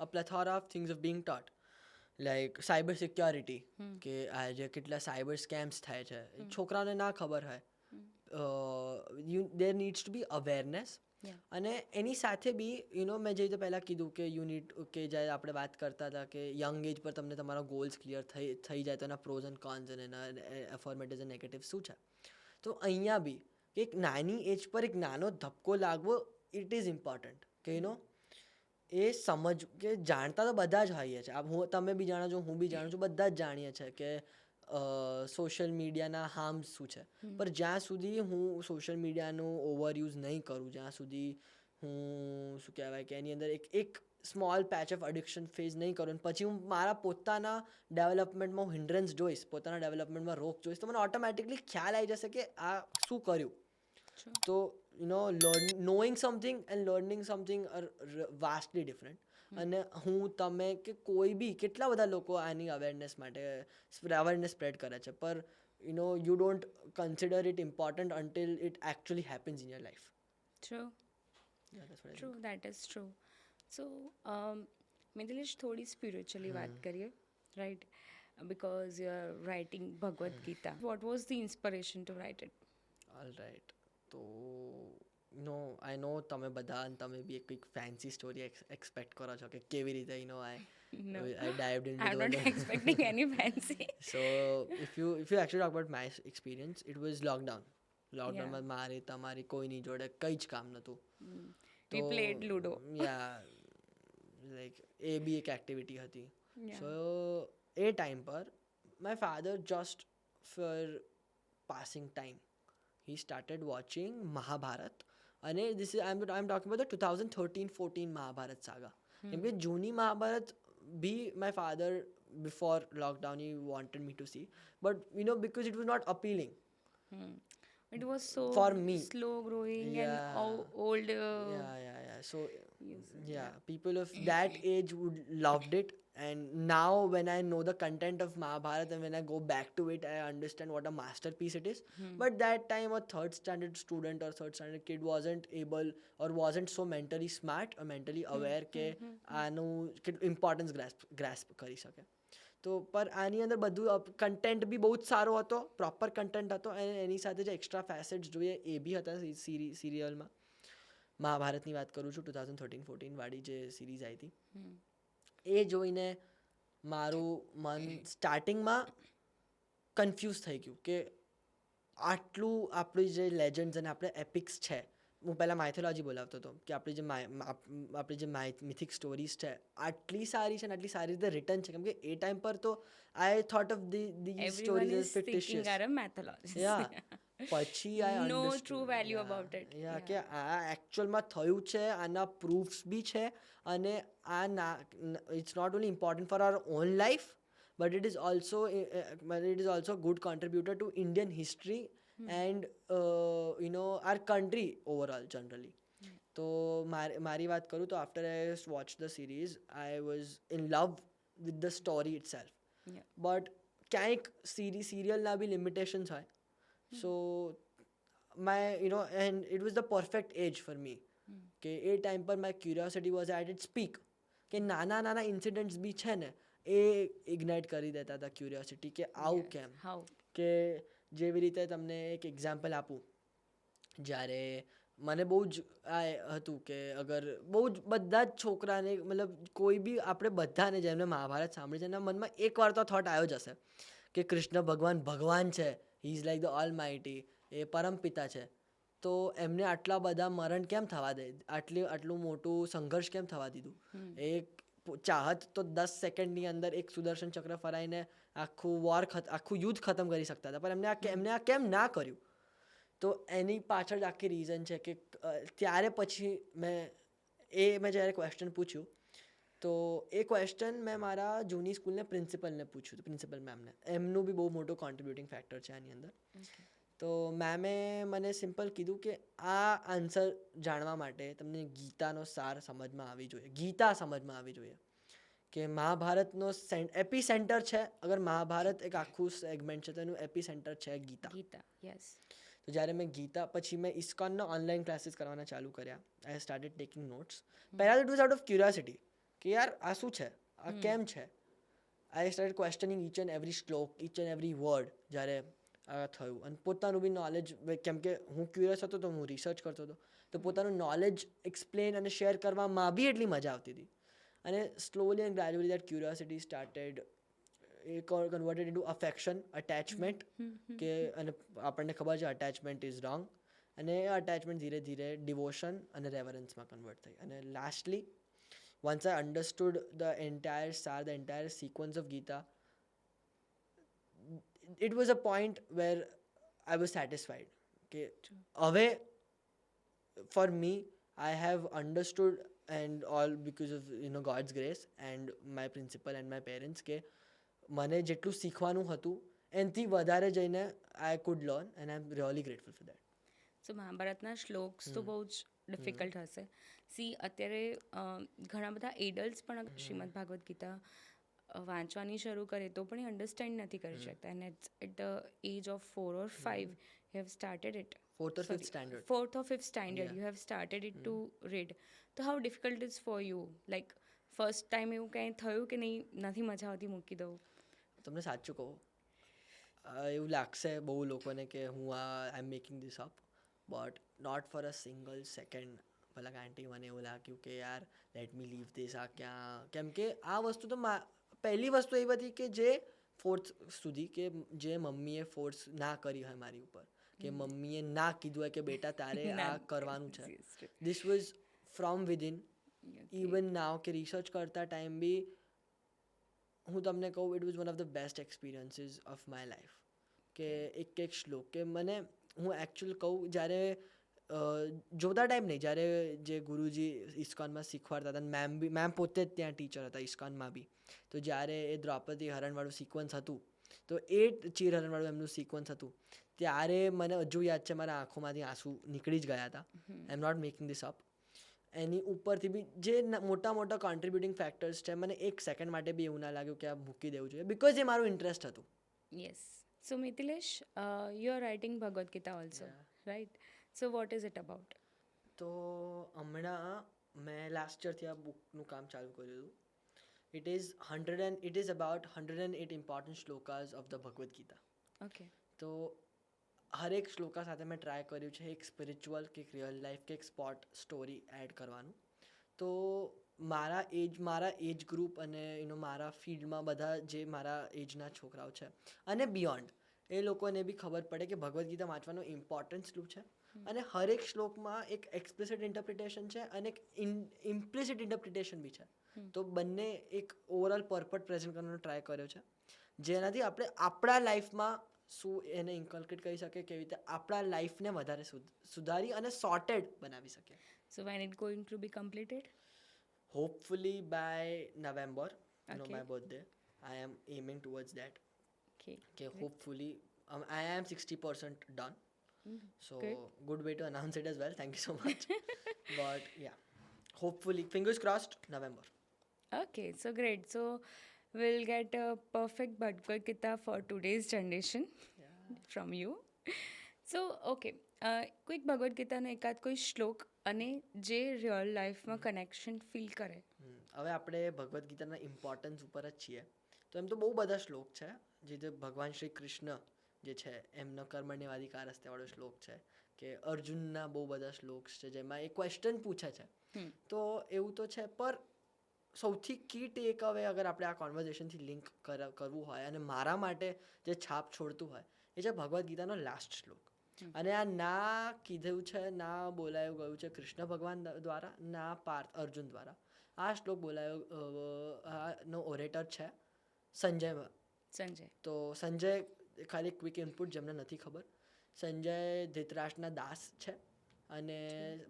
a plethora of things are being taught, like cyber security, કે આજે કેટલા cyber scams થાય છે, છોકરાઓને ના ખબર હોય. there needs to be awareness. અને એની સાથે બી મેં જે રીતે પહેલાં કીધું કે કે જ્યારે આપણે વાત કરતા હતા કે યંગ એજ પર તમને તમારા ગોલ્સ ક્લિયર થઈ જાય તો એના પ્રોઝ એન્ડ કોન્સ અને એના એફોર્મેટિવ્સ એન્ડ નેગેટિવ શું છે. તો અહીંયા બી કે એક નાની એજ પર એક નાનો ધક્કો લાગવો ઇટ ઇઝ ઇમ્પોર્ટન્ટ, કે એ સમજ કે જાણતા તો બધા જ હોઈએ છે. તમે બી જાણો છો, હું બી જાણું છું, બધા જ જાણીએ છીએ કે સોશિયલ મીડિયાના હાર્મ્સ શું છે. પણ જ્યાં સુધી હું સોશિયલ મીડિયાનું ઓવરયુઝ નહીં કરું, જ્યાં સુધી હું શું કહેવાય કે એની અંદર એક small patch of addiction phase નહીં કરું અને પછી હું મારા પોતાના ડેવલપમેન્ટમાં હું હિન્ડ્રન્સ જોઈશ, પોતાના ડેવલપમેન્ટમાં રોક જોઈશ, તો મને ઓટોમેટિકલી ખ્યાલ આવી જશે કે આ શું કર્યું. True. તો knowing something and learning something are vastly different. અને હું તમે કે કોઈ બી કેટલા બધા લોકો આની અવેરનેસ માટે અવેરનેસ સ્પ્રેડ કરે છે, પર you don't consider it important until it actually happens in your life. True. Yeah, that's what I True, think. that is true. So, Mithilesh, થોડી સ્પિરિચ્યુઅલી વાત કરીએ, right? Because you're writing Bhagavad Gita. What was the inspiration to write it? All right. તો I know તમે બધા અને તમે બી એક કંઈક ફેન્સી સ્ટોરી એક્સપેક્ટ કરો છો કે કેવી રીતે No, I dived into I'm the not world. expecting any fancy. So if you actually talk about my experience, it was lockdown. Lockdownમાં મારી તમારી કોઈની જોડે કંઈ જ કામ નહોતું. We played Ludo. Yeah, like એ બી એક એક્ટિવિટી હતી. Yeah. So એ ટાઈમ પર my father just for passing time, he started watching Mahabharat. અને this is I'm talking about the 2013-14 Mahabharat saga. કેમ કે જૂની મહાભારત બી my father before lockdown he wanted me to see, but because it was not appealing. It was so For me. slow growing Yeah. and old. Yeah. So Yes, yeah, people of that age would loved it, and now when I know the content of Mahabharata and when I go back to it, I understand what a masterpiece it is. But that time a third standard student or third standard kid wasn't able or wasn't so mentally smart or mentally aware કે આનું importance grasp કરી શકે. તો પર આની અંદર બધું content બી બહુ જ સારો હતો, પ્રોપર કન્ટેન્ટ હતો, અને એની સાથે જે એક્સ્ટ્રા ફેસેટ્સ જોઈએ એ બી હતા સિરિયલમાં. મહાભારતની વાત કરું છું, 2013-14 વાળી જે સિરીઝ આવી હતી, એ જોઈને મારું મન સ્ટાર્ટિંગમાં કન્ફ્યુઝ થઈ ગયું કે આટલું આપણી જે લેજન્ડ્સ અને આપણે એપિક્સ છે, હું પહેલાં માઇથોલોજી બોલાવતો હતો કે આપણી જે મિથિક સ્ટોરીઝ છે આટલી સારી છે ને આટલી સારી રીતે રિટર્ન છે, કેમ કે એ ટાઈમ પર તો I thought of these Everyone stories is as thinking fictitious. are a mythologist. Yeah. પછી આઈ No understood. true value Yeah. about it. Yeah, કે આ એકચ્યુઅલમાં થયું છે, આના પ્રૂફ્સ બી છે, અને આ it's not only important for our own life, but it is also good contributor to Indian history and our country overall generally. તો મારી વાત કરું તો after I watched the series, I was in love with the story itself. Yeah. But ક્યાંક સિરિયલના બી limitations હોય. So and it was the perfect age for me કે એ time પર my curiosity was at its peak, કે નાના incidents બી છે ને એ ignite કરી દેતા હતા ક્યુરિયોસિટી કે આવું Yes. કેમ. How? કે જેવી રીતે તમને એક એક્ઝામ્પલ આપું, જ્યારે મને બહુ જ આ હતું કે અગર બહુ જ બધા જ છોકરાને મતલબ કોઈ બી આપણે બધાને જેમને મહાભારત સાંભળી છે એના મનમાં એકવાર તો થોટ આવ્યો જ હશે કે કૃષ્ણ ભગવાન છે, he is like the almighty, એ પરમપિતા છે, તો એમને આટલા બધા મરણ કેમ થવા દે, આટલું મોટું સંઘર્ષ કેમ થવા દીધું. એક ચાહત તો 10 સેકન્ડની અંદર એક સુદર્શન ચક્ર ફરાઈને આખું યુદ્ધ ખતમ કરી શકતા હતા, પણ એમને આ કેમ ના કર્યું. તો એની પાછળ જ આખી રીઝન છે કે ત્યારે પછી મેં જ્યારે ક્વેશ્ચન પૂછ્યું, તો એ ક્વેશ્ચન મેં મારા જૂની સ્કૂલને પ્રિન્સિપલને પૂછ્યું હતું, પ્રિન્સિપલ મેમને. એમનું બી બહુ મોટું કોન્ટ્રીબ્યુટિંગ ફેક્ટર છે આની અંદર. તો મેમે મને સિમ્પલ કીધું કે આ આન્સર જાણવા માટે તમને ગીતાનો સાર સમજમાં આવી જોઈએ, કે મહાભારતનો એપી સેન્ટર છે. અગર મહાભારત એક આખું સેગમેન્ટ છે તો એનું એપી સેન્ટર છે ગીતા. Gita, yes. તો જ્યારે મેં ગીતા પછી મેં ઇસ્કોનનો ઓનલાઈન ક્લાસીસ કરવાના ચાલુ કર્યા. I started taking notes. પહેલાં it was out of curiosity કે યાર આ શું છે, આ કેમ છે. I started questioning each and every shlok, each and every word જ્યારે આ થયું. અને પોતાનું બી નોલેજ, કેમ કે હું ક્યુરિયસ હતો તો હું રિસર્ચ કરતો હતો, તો પોતાનું નોલેજ એક્સપ્લેન અને શેર કરવામાં બી એટલી મજા આવતી હતી. અને slowly and gradually that curiosity started converted into affection, attachment, કે અને આપણને ખબર છે અટેચમેન્ટ ઇઝ રોંગ, અને એ અટેચમેન્ટ ધીરે ધીરે ડિવોશન અને રેવરન્સમાં કન્વર્ટ થઈ. અને lastly once I understood the entire sequence of Gita, it was a point where I was satisfied. Okay, હવે for me, I have understood and all because of God's grace and my principal and my parents કે મને જેટલું શીખવાનું હતું એનાથી વધારે જઈને I could learn and I am really grateful for that. So મહાભારતના શ્લોક્સ તો બહુ જ ડિફિકલ્ટ હશે. સી અત્યારે ઘણા બધા એડલ્ટ્સ પણ શ્રીમદ ભાગવત ગીતા વાંચવાની શરૂ કરે તો પણ એ અન્ડરસ્ટેન્ડ નથી કરી શકતા. And it's at the age of 4 or 5 you have started it. Fourth or fifth standard. Fourth or fifth standard, Yeah. you have started it to read. So how difficult is for you? Like first time એવું કંઈ થયું કે નહીં નથી મજા આવતી મૂકી દઉં? તમને સાચું કહું, એવું લાગશે બહુ લોકોને કે હું I am making this up, but not for a single second પેલા આંટી મને એવું લાગ્યું કે યાર લેટ મી લીવ ધીસ. આ ક્યાં, કેમ કે આ વસ્તુ તો પહેલી વસ્તુ એવી હતી કે જે ફોર્થ સુધી કે જે મમ્મીએ ફોર્સ ના કરી હોય મારી ઉપર, કે મમ્મીએ ના કીધું હોય કે બેટા તારે આ કરવાનું છે. This was from within. Even now કે રિસર્ચ કરતા ટાઈમ બી હું તમને કહું, it was one of the best experiences of my life. કે એક શ્લોક કે મને, હું એકચ્યુઅલ કહું, જ્યારે જોતા ટાઈમ નહીં, જ્યારે જે ગુરુજી ઇસ્કોનમાં શીખવાડતા હતા, મેમ પોતે જ ત્યાં ટીચર હતા ઇસ્કોનમાં બી, તો જ્યારે એ દ્રૌપદી હરણવાળું સિક્વન્સ હતું, તો એ ચીર હરણવાળું એમનું સિક્વન્સ હતું, ત્યારે મને હજુ યાદ છે મારા આંખોમાંથી આંસુ નીકળી જ ગયા હતા. I am not making this up. એની ઉપરથી બી જે મોટા મોટા કોન્ટ્રીબ્યુટિંગ ફેક્ટર્સ છે, મને એક સેકન્ડ માટે બી એવું ના લાગ્યું કે આ મૂકી દેવું જોઈએ, બિકોઝ એ મારું ઇન્ટરેસ્ટ હતું. Yes. So Mithilesh, you are writing Bhagavad Gita also, right? So what is it about? તો હમણાં મેં લાસ્ટ યરથી આ બુકનું કામ ચાલુ કર્યું હતું. It is about 108 important shlokas of the Bhagavad Gita. Okay. તો હરેક શ્લોકા સાથે મેં ટ્રાય કર્યું છે એક સ્પિરિચ્યુઅલ કે એક રિયલ લાઈફ કે એક સ્પોટ સ્ટોરી એડ કરવાનું. તો મારા એજ ગ્રુપ અને મારા ફિલ્ડમાં બધા જે મારા એજના છોકરાઓ છે અને બિયોન્ડ, એ લોકોને બી ખબર પડે કે ભગવદ્ ગીતા વાંચવાનો ઇમ્પોર્ટન્સ શું છે. અને હરેક શ્લોકમાં એક એક્સપ્લિસિટ ઇન્ટરપ્રિટેશન છે અને એક ઇમ્પ્લિસિટ ઇન્ટરપ્રિટેશન બી છે. તો બંને એક ઓવરઓલ પર્પઝ પ્રેઝન્ટ કરવાનો ટ્રાય કર્યો છે, જેનાથી આપણે આપણા લાઈફમાં શું એને ઇન્કલ્કેટ કરી શકીએ, કેવી રીતે આપણા લાઈફને વધારે સુધારી અને સોર્ટેડ બનાવી શકીએ. So when it going to be completed? Hopefully by November, Okay. my birthday, I am aiming towards that. Okay. Okay, hopefully, I am 60% done. So Good. good way to announce it as well. Thank you so much. But yeah, hopefully, fingers crossed, November. Okay, so great. So we'll get a perfect Bhagavad Gita for today's generation from you. So, okay, કોઈક ભગવદ્ ગીતાનો એકાદ કોઈ શ્લોક અને જે real લાઈફમાં connection feel કરે. હવે આપણે ભગવદ્ ગીતાના ઇમ્પોર્ટન્સ ઉપર જ છીએ, તો એમ તો બહુ બધા શ્લોક છે, જે ભગવાન શ્રી કૃષ્ણ જે છે એમનો કર્મણ્યવાધિકારસ્તેવાળો શ્લોક છે, કે અર્જુનના બહુ બધા શ્લોક છે જેમાં એ ક્વેશ્ચન પૂછે છે. તો એવું તો છે, પર સૌથી કી ટેક અવે અગર આપણે આ કોન્વર્ઝેશનથી લિંક કરવું હોય અને મારા માટે જે છાપ છોડતું હોય, એ છે ભગવદ્ ગીતાનો લાસ્ટ શ્લોક. અને આ ના કીધું છે, ના બોલાયું ગયું છે કૃષ્ણ ભગવાન દ્વારા, ના પાર્થ અર્જુન દ્વારા. આ શ્લોક નો ઓરેટર છે સંજય. તો સંજય, ખાલી ક્વિક ઇનપુટ જેમને નથી ખબર, સંજય ધૃતરાષ્ટ્રના દાસ છે અને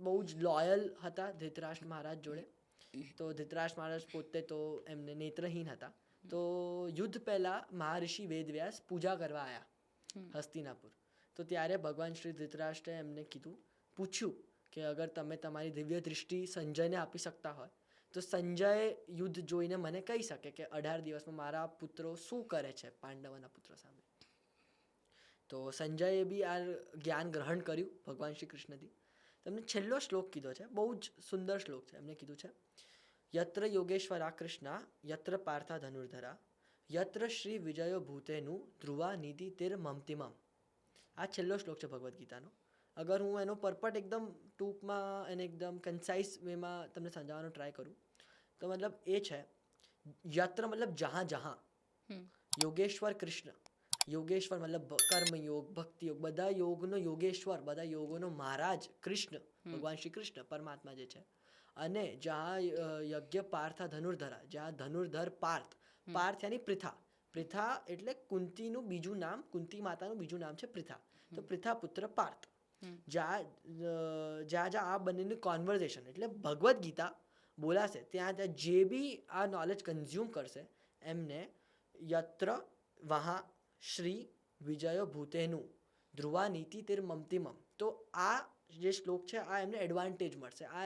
બહુ જ લોયલ હતા ધૃતરાષ્ટ્ર મહારાજ જોડે. તો ધૃતરાષ્ટ્ર મહારાજ પોતે તો એમને નેત્રહીન હતા. તો યુદ્ધ પહેલાં મહર્ષિ વેદવ્યાસ પૂજા કરવા આવ્યા હસ્તિનાપુર. તો ત્યારે ભગવાન શ્રી ધૃતરાષ્ટ્રે એમને પૂછ્યું કે અગર તમે તમારી દિવ્ય દૃષ્ટિ સંજયને આપી શકતા હોય તો સંજય યુદ્ધ જોઈને મને કહી શકે કે 18 દિવસમાં મારા પુત્રો શું કરે છે પાંડવોના પુત્રો સામે. તો સંજયે બી આ જ્ઞાન ગ્રહણ કર્યું ભગવાન શ્રી કૃષ્ણથી. તમને છેલ્લો શ્લોક કીધો છે, બહુ જ સુંદર શ્લોક છે. એમને કીધું છે, યત્ર યોગેશ્વરા કૃષ્ણા યત્ર પાર્થા ધનુર્ધરા યત્ર શ્રી વિજયો ભૂતેનું ધ્રુવા નિધિ તિર મમતિમમ. આ છેલ્લો શ્લોક છે ભગવદ્ ગીતાનો. અગર હું એનો પર્પટ એકદમ ટૂંકમાં અને એકદમ કન્સાઇઝ વેમાં તમને સમજાવવાનો ટ્રાય કરું તો મતલબ એ છે, યત્ર મતલબ જહાં, યોગેશ્વર કૃષ્ણ. યોગેશ્વર મતલબ કર્મયોગ, ભક્તિ યોગ, બધા યોગનો યોગેશ્વર, બધા યોગોનો મહારાજ કૃષ્ણ, ભગવાન શ્રી કૃષ્ણ પરમાત્મા જે છે. અને જ્યાં યજ્ઞ પાર્થા ધનુર્ધરા, જ્યાં ધનુર્ધર પાર્થ યાની પૃથા એટલે કુંતીનું બીજું નામ, કુંતી માતાનું બીજું નામ છે પૃથા. તો પૃથા પુત્ર પાર્થ, જ્યાં આ બંનેની કોન્વર્ઝેશન એટલે ભગવદ્ ગીતા બોલાશે ત્યાં જે બી આ નોલેજ કન્ઝ્યુમ કરશે એમને યત્ર વહા શ્રી વિજયો ભૂતેનું ધ્રુવા નીતિ તિર મમતિમમ. તો આ જે શ્લોક છે આ એમને એડવાન્ટેજ મળશે, આ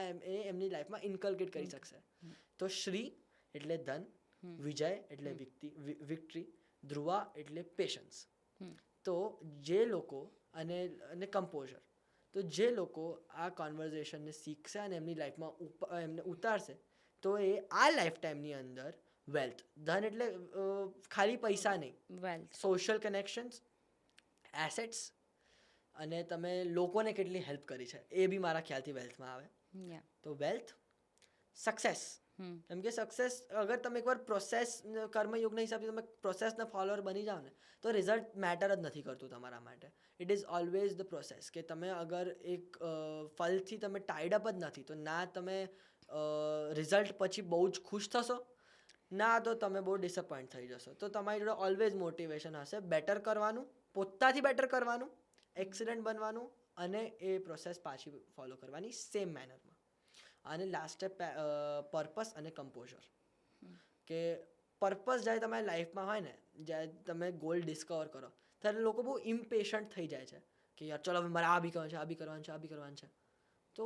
એમની લાઈફમાં ઇન્કલ્કેટ કરી શકશે. તો શ્રી એટલે ધન, વિજય એટલે વિક્ટરી, ધ્રુવા એટલે પેશન્સ. તો જે લોકો અને કમ્પોઝર, તો જે લોકો આ કોન્વર્ઝેશનને શીખશે અને એમની લાઈફમાં એમને ઉતારશે તો એ આ લાઈફ ટાઈમની અંદર વેલ્થ, ધન એટલે ખાલી પૈસા નહીં, વેલ્થ, સોશિયલ કનેક્શન્સ, એસેટ્સ અને તમે લોકોને કેટલી હેલ્પ કરી છે એ બી મારા ખ્યાલથી વેલ્થમાં આવે. તો વેલ્થ, સક્સેસ. કેમ કે સક્સેસ અગર તમે એકવાર પ્રોસેસ કર્મયોગના હિસાબથી તમે પ્રોસેસના ફોલોઅર બની જાઓ ને તો રિઝલ્ટ મેટર જ નથી કરતું તમારા માટે. It is always the process. કે તમે અગર એક ફલથી તમે ટાઈડ અપ જ નથી તો ના તમે રિઝલ્ટ પછી બહુ જ ખુશ થશો, ના તો તમે બહુ ડિસઅપોઇન્ટ થઈ જશો. તો તમારી જોડે ઓલવેઝ મોટિવેશન હશે બેટર કરવાનું, પોતાથી બેટર કરવાનું, એક્સિલન્ટ બનવાનું અને એ પ્રોસેસ પાછી ફોલો કરવાની સેમ મેનરમાં. અને લાસ્ટ છે પર્પસ અને કમ્પોઝર. કે પર્પસ જ્યારે તમારી લાઈફમાં હોય ને, જ્યારે તમે ગોલ ડિસ્કવર કરો ત્યારે લોકો બહુ ઇમ્પેશન્ટ થઈ જાય છે કે યાર ચલો હવે મારે આ બી કરવાનું છે, આ બી કરવાનું છે, આ બી કરવાનું છે. તો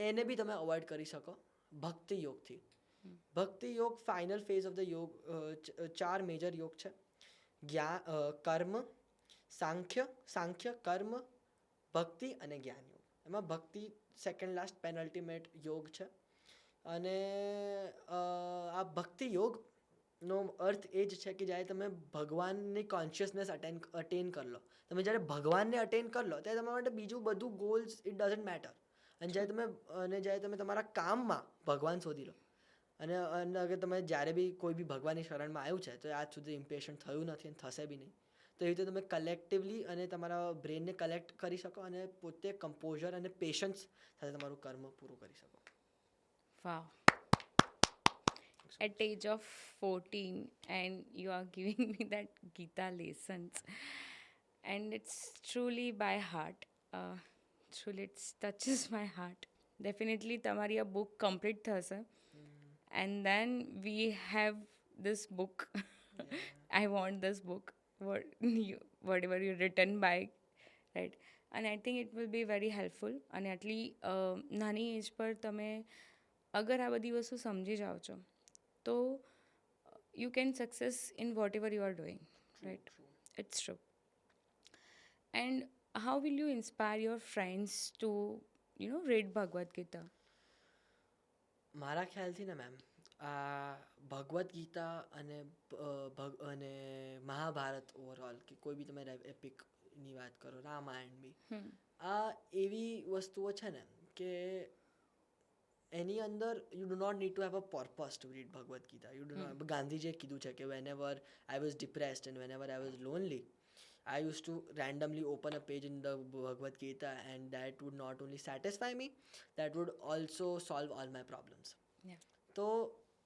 એને બી તમે અવોઇડ કરી શકો ભક્તિ યોગથી. ભક્તિ યોગ ફાઇનલ ફેઝ ઓફ ધ યોગ, 4 મેજર યોગ છે: કર્મ, સાંખ્ય, કર્મ, ભક્તિ અને જ્ઞાન યોગ. એમાં ભક્તિ સેકન્ડ લાસ્ટ પેનલ્ટિમેટ યોગ છે. અને આ ભક્તિ યોગનો અર્થ એ જ છે કે જ્યારે તમે ભગવાનની કોન્શિયસનેસ અટેન કરી લો, તમે જ્યારે ભગવાનને અટેન કરી લો ત્યારે તમારા માટે બીજું બધું ગોલ્સ ઇટ ડઝન્ટ મેટર. અને જ્યારે તમે તમારા કામમાં ભગવાન શોધી લો અને અગર તમે જ્યારે બી કોઈ બી ભગવાનની શરણમાં આવ્યું છે તો આજ સુધી ઇમ્પેશન્ટ થયું નથી અને થશે બી નહીં. તો એ રીતે તમે કલેક્ટિવલી અને તમારા બ્રેનને કલેક્ટ કરી શકો અને પોતે કમ્પોઝર અને પેશન્સ સાથે તમારું કર્મ પૂરું કરી શકો. wow. At age of 14 and you are giving me that Gita lessons, and it's truly by heart, truly it touches my heart. Definitely તમારી આ book complete થશે and then we have this book. I want this book, whatever you written by, right? And I think it will be very helpful. અને આટલી નાની એજ પર તમે અગર આ બધી વસ્તુ સમજી જાઓ છો તો you can success in whatever you are doing, right? It's true. And how will you inspire your friends to read Bhagavad Gita? મારા ખ્યાલથી ને મેમ આ ભગવદ્ ગીતા અને મહાભારત ઓવરઓલ કે કોઈ બી તમે એપિકની વાત કરો, રામાયણ બી, આ એવી વસ્તુઓ છે ને કે એની અંદર you do not need to have a purpose to read Bhagavad Gita. You do not. ગાંધીજીએ કીધું છે કે whenever I was depressed and whenever I was lonely, I used to randomly open a page in the Bhagavad Gita and that would not only satisfy me, that would also solve all my problems. Yeah. તો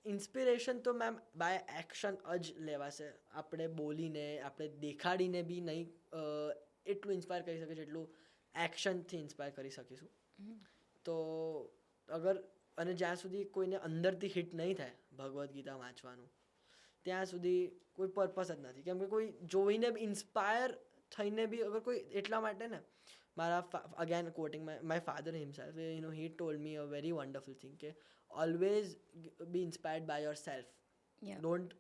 inspiration તો ma'am bye action જ લેવાશે. આપણે બોલીને, આપણે દેખાડીને બી નહીં એટલું inspire કરી શકીએ જેટલું એક્શનથી ઇન્સ્પાયર કરી શકીશું. તો અગર અને જ્યાં સુધી કોઈને અંદરથી હિટ નહીં થાય ભગવદ્ ગીતા વાંચવાનું ત્યાં સુધી કોઈ પર્પસ જ નથી. કેમ કે કોઈ જોઈને બી ઇન્સ્પાયર થઈને બી અગર કોઈ એટલા માટે ને મારા again quoting my father himself, he told me a very wonderful thing કે always be inspired by yourself. Don't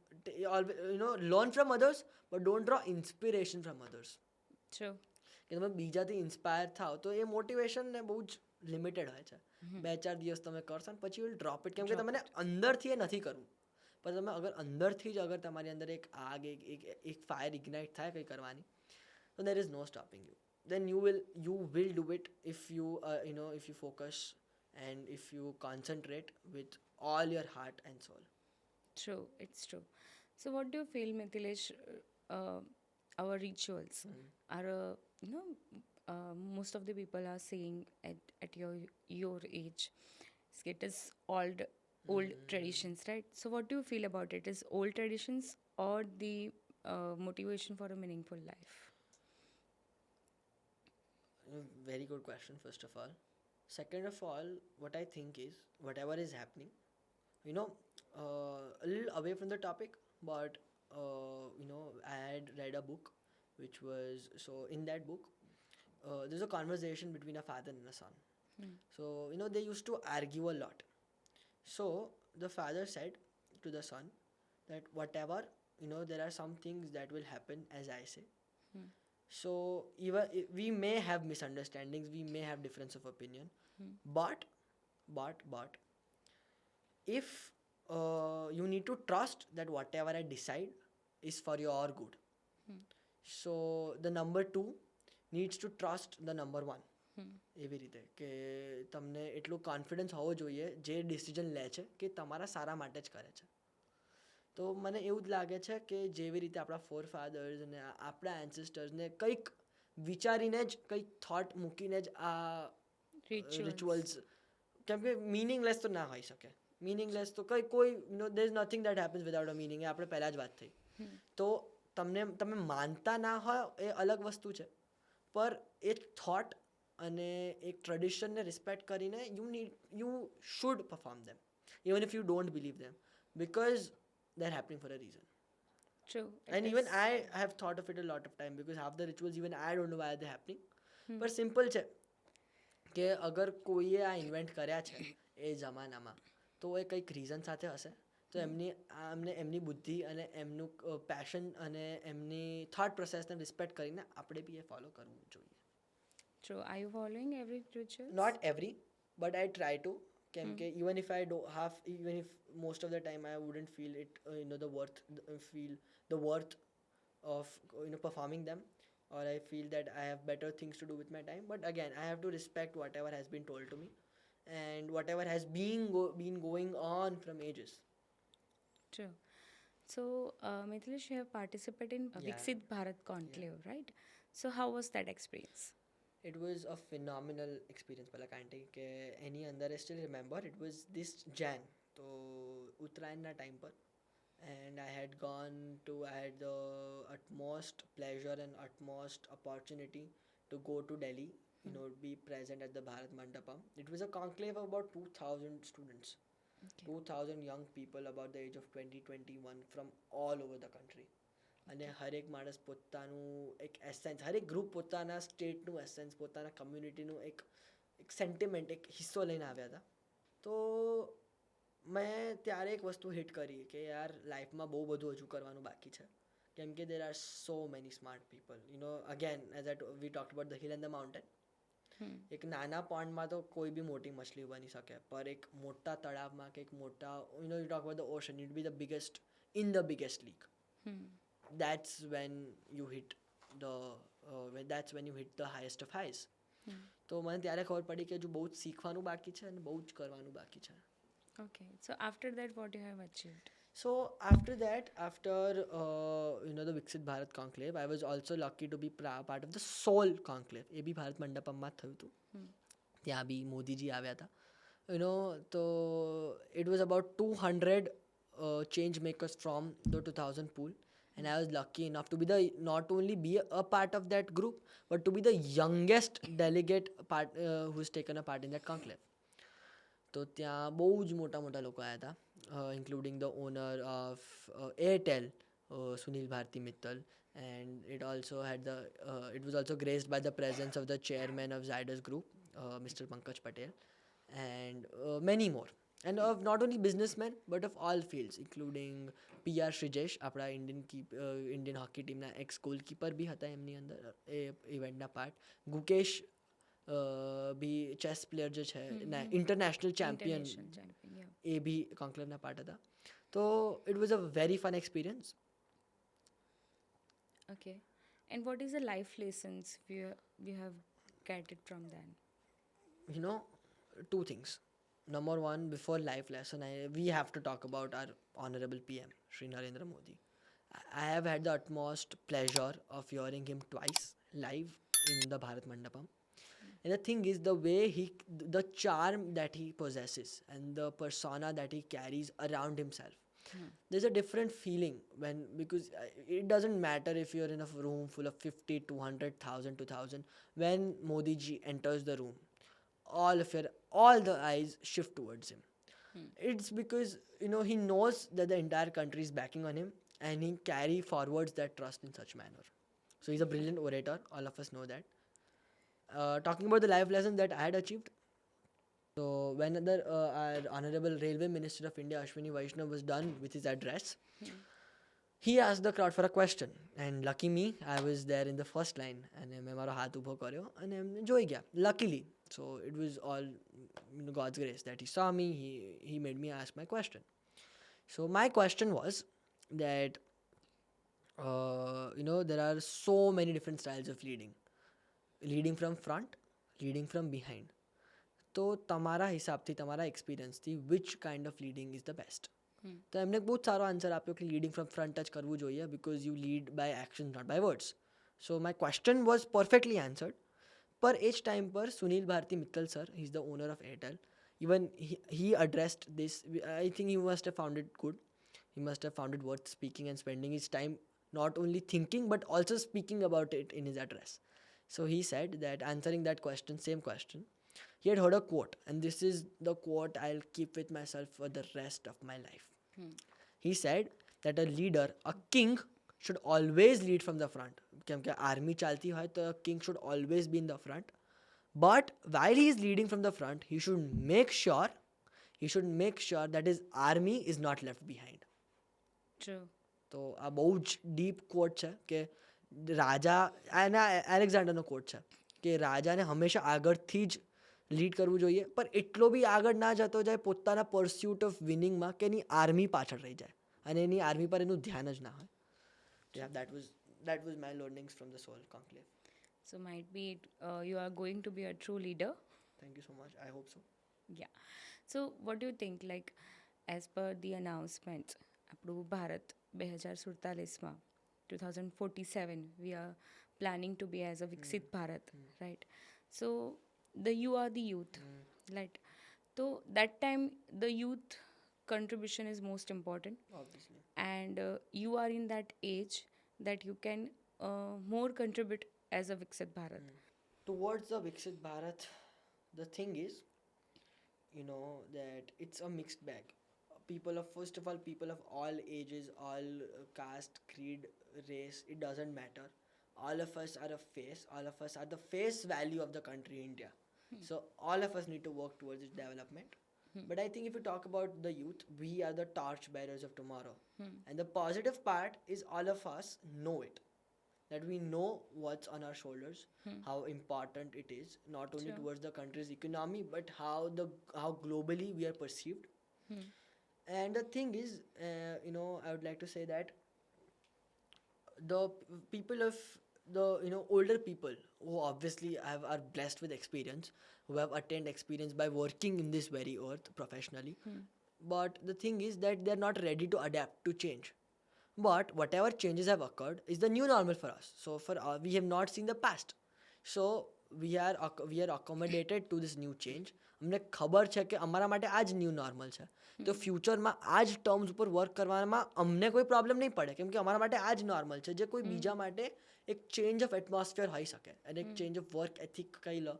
learn from others but don't draw inspiration from others. કે તમે બીજાથી ઇન્સ્પાયર થાઓ તો એ મોટિવેશન ને બહુ જ લિમિટેડ હોય છે. 2-4 દિવસ તમે કરશો ને પછી વિલ ડ્રોપ ઇટ. કેમ કે તમને અંદરથી એ નથી કરવું. પણ તમે અગર અંદરથી જ અગર તમારી અંદર એક આગ, એક ફાયર ઇગ્નાઇટ થાય કંઈ કરવાની, તો there is no stopping you. Then you will do it if you if you focus and if you concentrate with all your heart and soul. True, it's true. So what do you feel, Mithilesh, our rituals are most of the people are saying at your age it is old traditions, right? So what do you feel about it? Is old traditions or the motivation for a meaningful life? Very good question, first of all. Second of all, what I think is whatever is happening, you know, a little away from the topic, but I had read a book which was, so in that book, there's a conversation between a father and a son. So, they used to argue a lot. So the father said to the son that whatever, there are some things that will happen as I say. So even we may have misunderstandings, we may have difference of opinion, but but if you need to trust that whatever I decide is for your good. So the number two needs to trust the number one. એવી રીતે કે તમને એટલું confidence હોવો જોઈએ જે decision લે છે કે તમારા સારા માટે જ કરે છે. તો મને એવું જ લાગે છે કે જેવી રીતે આપણા ફોર ફાધર્સ અને આપણા એન્સેસ્ટર્સને કંઈક વિચારીને જ કંઈક થોટ મૂકીને જ આ રિચ્યુઅલ્સ, કેમ કે મિનિંગલેસ તો ના હોઈ શકે. મિનિંગલેસ તો કોઈ there is nothing that happens without a meaning, એ આપણે પહેલાં જ વાત થઈ. તો તમે માનતા ના હોય એ અલગ વસ્તુ છે, પર એ થોટ અને એક ટ્રેડિશનને રિસ્પેક્ટ કરીને you should perform them even if you don't believe them, because they're happening for a reason. True. And even I have thought of it a lot of time, because half the rituals even I don't know why they're happening. But simple છે કે અગર કોઈએ આ invent કર્યા છે એ જમાનામાં, તો એ કંઈક રીઝન સાથે હશે. તો એમની બુદ્ધિ અને એમનું પેશન અને એમની થોટ પ્રોસેસને રિસ્પેક્ટ કરીને આપણે બી એ ફોલો કરવું જોઈએ. True. Are you following every ritual? Not every, but I try to. કેમ કે even if I don't have, even if most of the time I wouldn't feel it, feel the worth of performing them, or I feel that I have better things to do with my time. But again, I have to respect whatever has been told to me and whatever has been going on from ages. True. So, Mithilesh, you have participated in Viksit Bharat Conclave, right? So, how was that experience? It was a phenomenal experience. Pala કાંઠે કે એની અંદર I still remember it was this Jan, તો ઉત્તરાયણના time પર, and I had the utmost pleasure and utmost opportunity to go to Delhi, be present at the Bharat Mandapam. It was a conclave of about 2,000 students, 2,000 young people about the age of 20-21 from all over the country. અને હરેક માણસ પોતાનું એક essence, હરેક group પોતાના સ્ટેટનું essence, પોતાના કમ્યુનિટીનું એક sentiment, એક હિસ્સો લઈને આવ્યા હતા. તો મેં ત્યારે એક વસ્તુ હિટ કરી કે યાર લાઈફમાં બહુ બધું હજુ કરવાનું બાકી છે, કેમ કે there are so many smart people. Again as V talk about the hill and the mountain. એક નાના પોન્ડમાં તો કોઈ બી મોટી મછલી બની શકે, પર એક મોટા તળાવમાં કે એક મોટા you talk about the ocean, it be the biggest in the biggest league. That's when you hit the highest of highs. તો મને ત્યારે ખબર પડી કે હજુ બહુ જ શીખવાનું બાકી છે અને બહુ જ કરવાનું બાકી છે. Okay. So, after that, what you have achieved? So after the Viksit Bharat Conclave, I was also lucky to be part of the Soul Conclave. એ બી ભારત મંડપમમાં જ થયું હતું. ત્યાં બી મોદીજી આવ્યા હતા. તો it was about 200 change makers from the 2000 pool. And I was lucky enough to be not only be a part of that group, but to be the youngest delegate who's taken a part in that conclave. તો ત્યાં બહુ જ મોટા મોટા લોકો આવ્યા હતા, including the owner of Airtel, Sunil Bharti Mittal, and it was also graced by the presence of the chairman of Zydus Group, Mr. Pankaj Patel, and many more. And of not only businessmen, but of all fields, including PR Shrijesh, આપણા Indian hockey ટીમના x goalkeeper બી હતા એમની અંદર એ ઇવેન્ટના part. Gukesh બી chess player જે છે, international champion, એ બી કોન્ક્લેવના part હતા. તો it was a very fun experience. Okay. And what is the life lessons you have gathered from them? Two things. Number one, before life lesson, we have to talk about our honorable PM, Shri Narendra Modi. I have had the utmost pleasure of hearing him twice live in the Bharat Mandapam. And the thing is, the charm that he possesses and the persona that he carries around himself, there's a different feeling because it doesn't matter if you're in a room full of 50, 200, 1,000, 2,000. When Modi ji enters the room, all the eyes shift towards him. It's because he knows that the entire country is backing on him, and he carry forwards that trust in such manner. So he's a brilliant orator. All of us know that. Talking about the life lesson that I had achieved. So when our Honorable Railway Minister of India, Ashwini Vaishnav, was done with his address, he asked the crowd for a question. And lucky me, I was there in the first line. And મેં મારો હાથ ઊભો કર્યો અને એમને જોઈ ગયા. Luckily. So it was all God's grace that he saw me. He made me ask my question. So my question was that, there are so many different styles of leading. Leading from front, leading from behind. તો તમારા હિસાબથી તમારા એક્સપિરિયન્સથી which kind of leading is the best? તો એમને બહુ જ સારો આન્સર આપ્યો કે લીડિંગ ફ્રોમ ફ્રન્ટ જ કરવું જોઈએ, because you lead by action not by words. So my question was perfectly answered. પર એ જ ટાઈમ પર Sunil Bharti Mittal sir, he is the owner of Airtel, even he addressed this. I think he must have found it good. He must have found it worth speaking and spending his time not only thinking but also speaking about it in his address. So he said that, answering that question, same question, he had heard a quote, and this is the quote I'll keep with myself for the rest of my life. He said that a leader, a king, should always lead from the front. કેમ કે army ચાલતી હોય તો king should always be in the front. But while he is leading from the front, he should make sure that his army is not left behind. True. તો આ બહુ જ deep કોટ છે કે રાજા, આના એલેક્ઝાન્ડરનો કોટ છે કે રાજાને હંમેશા આગળથી જ લીડ કરવું જોઈએ, પણ એટલો બી આગળ ના જતો જાય પોતાના પરસ્યુટ ઓફ વિનિંગમાં કે એની આર્મી પાછળ રહી જાય અને એની આર્મી પર એનું ધ્યાન જ ના હોય. That was my learnings from the Soul Conclave. So might be you are going to be a true leader. Thank you so much. I hope so. Yeah. So what do you think, like, as per the announcement, આપણું Bharat 2047માં 2047 we are planning to be as a Viksit Bharat, right? So you are the youth, right? So that time the youth contribution is most important, Obviously. and you are in that age that you can more contribute as a Viksit Bharat. Towards the Viksit Bharat, the thing is, that it's a mixed bag. First of all, people of all ages, all caste, creed, race, it doesn't matter. All of us are a face. All of us are the face value of the country, India. So all of us need to work towards its development. But I think if you talk about the youth, we are the torch bearers of tomorrow. And the positive part is all of us know it. That we know what's on our shoulders, how important it is, not only Sure. towards the country's economy, but how globally we are perceived. And the thing is, I would like to say that the people of the older people who obviously are blessed with experience, who have attained experience by working in this very earth professionally, but the thing is that they're not ready to adapt to change. But whatever changes have occurred is the new normal for us. So we have not seen the past. So we are accommodated to this new change. અમને ખબર છે કે અમારા માટે આ જ new normal છે, તો ફ્યુચરમાં આ જ ટર્મ્સ ઉપર વર્ક કરવામાં અમને કોઈ પ્રોબ્લેમ નહીં પડે, કેમ કે અમારા માટે આ જ નોર્મલ છે, જે કોઈ બીજા માટે એક ચેન્જ ઓફ એટમોસ્ફિયર હોઈ શકે, અને એક ચેન્જ ઓફ વર્ક એથિક કહી લો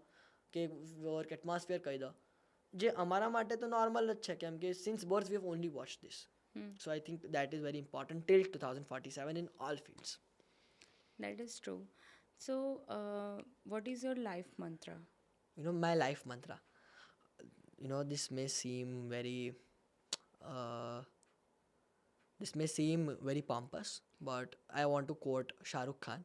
કે વર્ક એટમોસ્ફિયર કહી દો, જે અમારા માટે તો નોર્મલ જ છે, કેમ કે since birth we have only watch this. So I think that is very important till 2047 in all fields. That is true. So what is your life mantra? My life mantra. This may seem very pompous, but I want to quote Shah Rukh Khan.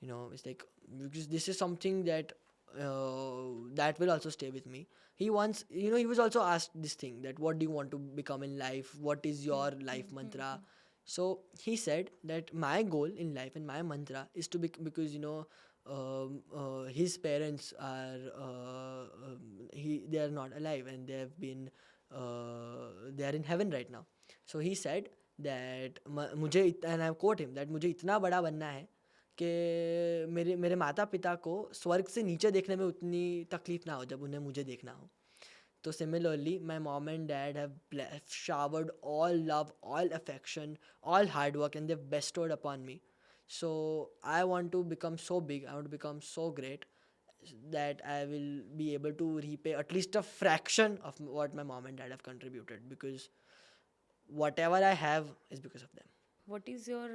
It's like, because this is something that that will also stay with me. He once, he was also asked this thing, that what do you want to become in life? What is your life mantra? So he said that my goal in life and my mantra is to because his parents are they are not alive, and they have been they are in heaven right now. So he said that मुझे, and I quote him, that मुझे इतना बड़ा बनना है कि मेरे माता पिता को स्वर्ग से नीचे देखने में उतनी तकलीफ ना हो जब उन्हें मुझे देखना हो. So similarly, my mom and dad have showered all love, all affection, all hard work, and they've bestowed upon me. So I want to become so big, I want to become so great, that I will be able to repay at least a fraction of what my mom and dad have contributed, because whatever I have is because of them. What is your,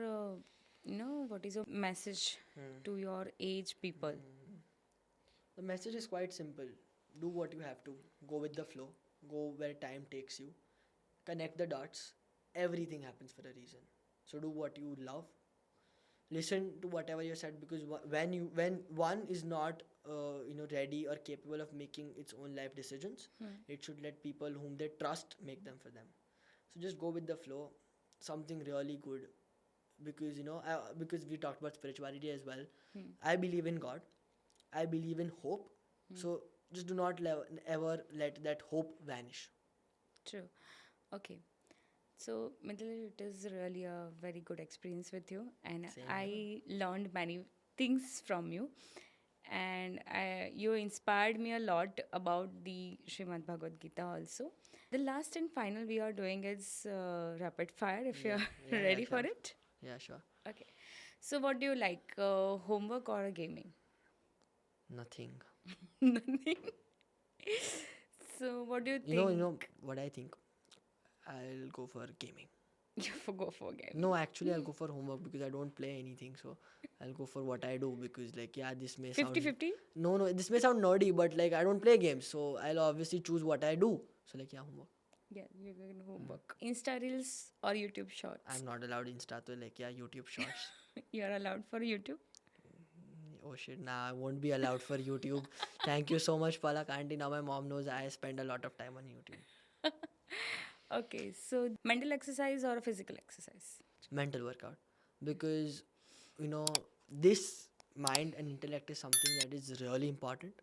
what is your message to your age people? The message is quite simple. Do what you have to. Go with the flow. Go where time takes you. Connect the dots. Everything happens for a reason. So do what you love. Listen to whatever you said, because when one is not ready or capable of making its own life decisions, it should let people whom they trust make them for them. So just go with the flow. Something really good, because because we talked about spirituality as well. I believe in God. I believe in hope. So just do not ever let that hope vanish. True. Okay. So, Mithilesh, it is really a very good experience with you, and Same I learned many things from you. And you inspired me a lot about the Srimad Bhagavad Gita also. The last and final we are doing is rapid fire, if you're Yeah, ready for sure. it. Yeah, sure. Okay. So, what do you like, homework or gaming? Nothing. Nothing. So, what do you think? You know what I think? I'll go for gaming. You go for gaming. No, actually, I'll go for homework because I don't play anything. So I'll go for what I do, because, like, yeah, this may 50 sound 50? no, this may sound nerdy, but like I don't play games, so I'll obviously choose what I do. So like, yeah, homework. Yeah, you're going homework. Insta Reels or YouTube Shorts? I'm not allowed Insta, so like, yeah, YouTube Shorts. You're allowed for YouTube? Oh shit, nah, I won't be allowed for YouTube. Thank you so much, Palak Auntie. Now my mom knows I spend a lot of time on YouTube. Okay, so mental exercise or a physical exercise? Mental workout, because this mind and intellect is something that is really important.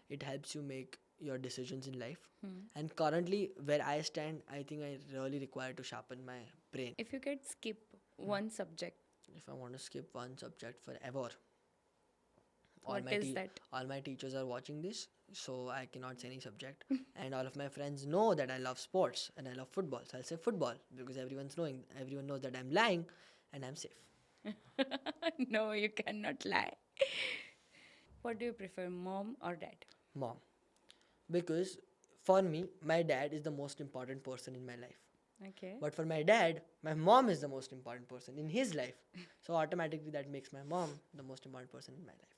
It helps you make your decisions in life. And currently, where I stand, I think I really require to sharpen my brain. If you could skip one subject, If I want to skip one subject forever, all what my is that? all my teachers are watching this, so I cannot say any subject. And all of my friends know that I love sports and I love football, so I'll say football, because everyone knows that I'm lying and I'm safe. No, you cannot lie. What do you prefer, mom or dad? Mom, because for me, my dad is the most important person in my life. Okay. But for my dad, my mom is the most important person in his life. So automatically that makes my mom the most important person in my life.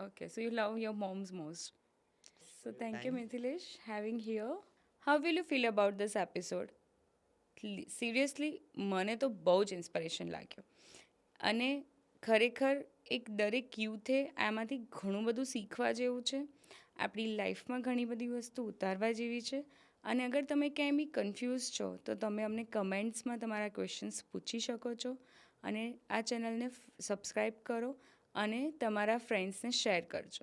Okay, so you love your moms most. So thank you, Thank- Mithilesh, having here. How will you feel about this episode? Seriously મને તો બહુ જ inspiration લાગ્યો અને ખરેખર એક દરેક યુથે આમાંથી ઘણું બધું શીખવા જેવું છે. આપણી લાઈફમાં ઘણી બધી વસ્તુ ઉતારવા જેવી છે. અને અગર તમે ક્યાંય બી કન્ફ્યુઝ છો તો તમે અમને કમેન્ટ્સમાં તમારા ક્વેશ્ચન્સ પૂછી શકો છો. અને આ ચેનલને સબસ્ક્રાઈબ કરો અને તમારા ફ્રેન્ડ્સને શેર કરજો.